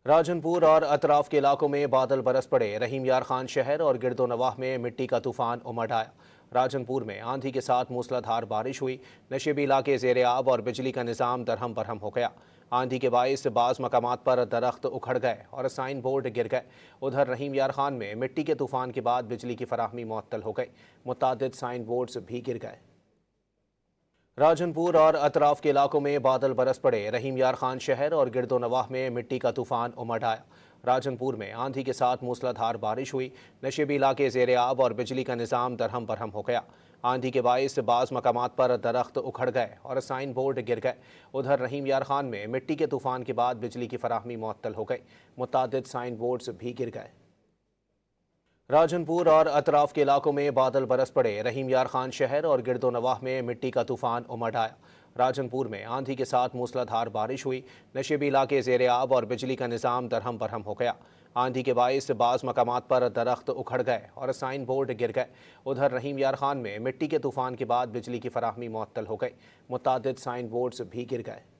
راجنپور اور اطراف کے علاقوں میں بادل برس پڑے۔ رحیم یار خان شہر اور گرد و نواح میں مٹی کا طوفان امڈ آیا۔ راجنپور میں آندھی کے ساتھ موسلادھار بارش ہوئی۔ نشیبی علاقے زیر آب اور بجلی کا نظام درہم برہم ہو گیا۔ آندھی کے باعث بعض مقامات پر درخت اکھڑ گئے اور سائن بورڈ گر گئے۔ ادھر رحیم یار خان میں مٹی کے طوفان کے بعد بجلی کی فراہمی معطل ہو گئی۔ متعدد سائن بورڈز بھی گر گئے۔ راجنپور اور اطراف کے علاقوں میں بادل برس پڑے۔ رحیم یار خان شہر اور گرد و نواح میں مٹی کا طوفان امڈ آیا۔ راجنپور میں آندھی کے ساتھ موسلادھار بارش ہوئی۔ نشیبی علاقے زیر آب اور بجلی کا نظام درہم برہم ہو گیا۔ آندھی کے باعث بعض مقامات پر درخت اکھڑ گئے اور سائن بورڈ گر گئے۔ ادھر رحیم یار خان میں مٹی کے طوفان کے بعد بجلی کی فراہمی معطل ہو گئی۔ متعدد سائن بورڈز بھی گر گئے۔ راجنپور اور اطراف کے علاقوں میں بادل برس پڑے۔ رحیم یار خان شہر اور گرد و نواح میں مٹی کا طوفان امڈ آیا۔ راجنپور میں آندھی کے ساتھ موسلادھار بارش ہوئی۔ نشیبی علاقے زیر آب اور بجلی کا نظام درہم برہم ہو گیا۔ آندھی کے باعث بعض مقامات پر درخت اکھڑ گئے اور سائن بورڈ گر گئے۔ ادھر رحیم یار خان میں مٹی کے طوفان کے بعد بجلی کی فراہمی معطل ہو گئی۔ متعدد سائن بورڈز بھی گر گئے۔